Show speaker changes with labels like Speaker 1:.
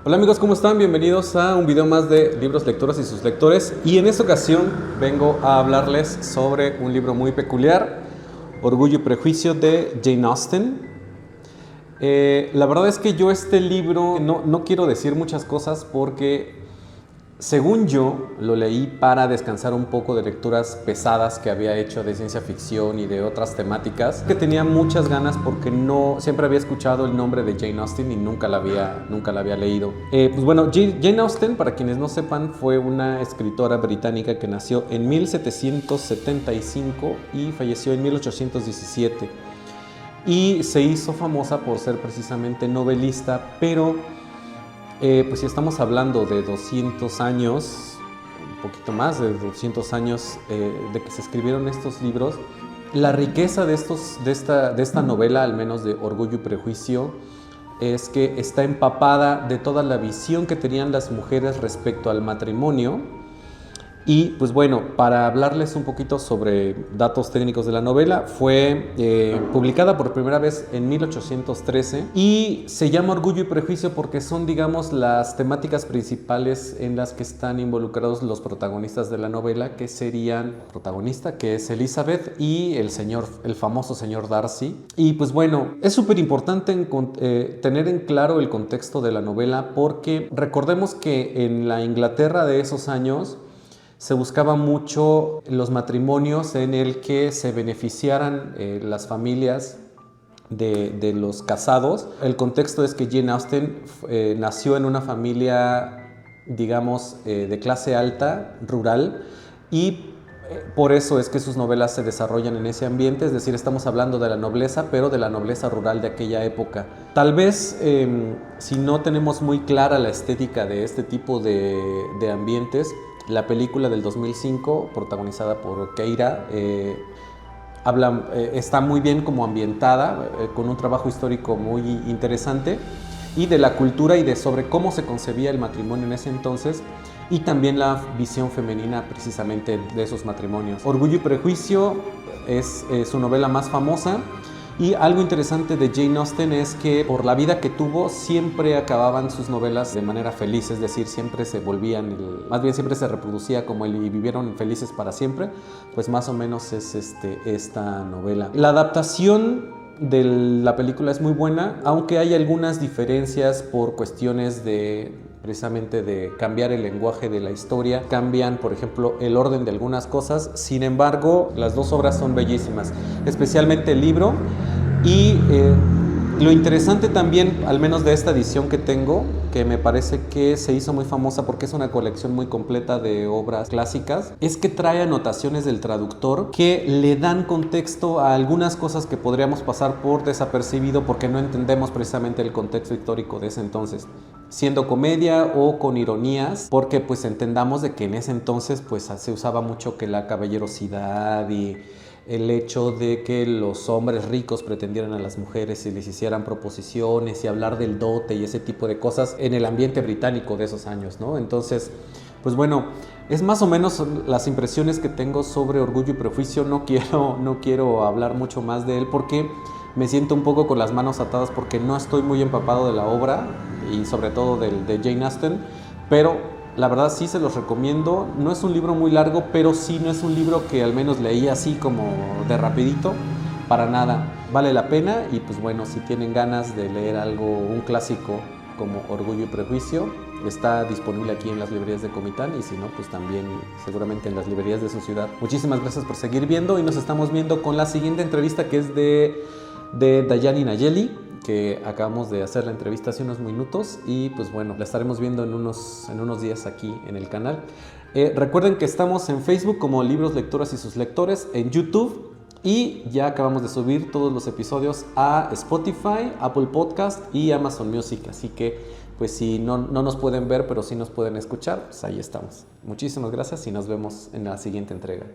Speaker 1: Hola amigos, ¿cómo están? Bienvenidos a un video más de Libros, Lectoras y sus lectores. Y en esta ocasión vengo a hablarles sobre un libro muy peculiar, Orgullo y Prejuicio de Jane Austen. La verdad es que yo este libro no quiero decir muchas cosas porque según yo lo leí para descansar un poco de lecturas pesadas que había hecho de ciencia ficción y de otras temáticas, que tenía muchas ganas porque siempre había escuchado el nombre de Jane Austen y nunca la había leído. Pues bueno, Jane Austen, para quienes no sepan, fue una escritora británica que nació en 1775 y falleció en 1817. Y se hizo famosa por ser precisamente novelista, pero pues si estamos hablando de 200 años, un poquito más de 200 años de que se escribieron estos libros, la riqueza de esta novela, al menos de Orgullo y Prejuicio, es que está empapada de toda la visión que tenían las mujeres respecto al matrimonio. Y pues bueno, para hablarles un poquito sobre datos técnicos de la novela, fue publicada por primera vez en 1813 y se llama Orgullo y Prejuicio porque son, digamos, las temáticas principales en las que están involucrados los protagonistas de la novela, que serían protagonista, que es Elizabeth, y el famoso señor Darcy. Y pues bueno, es súper importante tener en claro el contexto de la novela porque recordemos que en la Inglaterra de esos años se buscaba mucho los matrimonios en el que se beneficiaran las familias de los casados. El contexto es que Jane Austen nació en una familia, digamos, de clase alta, rural, y por eso es que sus novelas se desarrollan en ese ambiente, es decir, estamos hablando de la nobleza, pero de la nobleza rural de aquella época. Tal vez, si no tenemos muy clara la estética de este tipo de ambientes, la película del 2005, protagonizada por Keira, está muy bien como ambientada, con un trabajo histórico muy interesante, y de la cultura y sobre cómo se concebía el matrimonio en ese entonces, y también la visión femenina precisamente de esos matrimonios. Orgullo y Prejuicio es su novela más famosa. Y algo interesante de Jane Austen es que por la vida que tuvo siempre acababan sus novelas de manera feliz, es decir, siempre se volvían, más bien siempre se reproducía como él y vivieron felices para siempre, pues más o menos es esta novela. La adaptación de la película es muy buena, aunque hay algunas diferencias por cuestiones precisamente de cambiar el lenguaje de la historia, cambian, por ejemplo, el orden de algunas cosas. Sin embargo, las dos obras son bellísimas, especialmente el libro. Y lo interesante también, al menos de esta edición que tengo, que me parece que se hizo muy famosa porque es una colección muy completa de obras clásicas, es que trae anotaciones del traductor que le dan contexto a algunas cosas que podríamos pasar por desapercibido porque no entendemos precisamente el contexto histórico de ese entonces, siendo comedia o con ironías, porque pues entendamos de que en ese entonces pues se usaba mucho que la caballerosidad y el hecho de que los hombres ricos pretendieran a las mujeres y les hicieran proposiciones y hablar del dote y ese tipo de cosas en el ambiente británico de esos años, ¿no? Entonces, pues bueno, es más o menos las impresiones que tengo sobre Orgullo y Prejuicio. No quiero hablar mucho más de él porque me siento un poco con las manos atadas porque no estoy muy empapado de la obra y sobre todo de Jane Austen, pero la verdad sí se los recomiendo. No es un libro muy largo, pero sí no es un libro que al menos leí así como de rapidito, para nada. Vale la pena y pues bueno, si tienen ganas de leer un clásico como Orgullo y Prejuicio, está disponible aquí en las librerías de Comitán y si no, pues también seguramente en las librerías de su ciudad. Muchísimas gracias por seguir viendo y nos estamos viendo con la siguiente entrevista, que es de Dayani Nayeli, que acabamos de hacer la entrevista hace unos minutos y pues bueno, la estaremos viendo en unos días aquí en el canal. Recuerden que estamos en Facebook como Libros, Lectoras y sus lectores, en YouTube, y ya acabamos de subir todos los episodios a Spotify, Apple Podcast y Amazon Music, así que pues si no nos pueden ver pero sí nos pueden escuchar, pues ahí estamos. Muchísimas gracias y nos vemos en la siguiente entrega.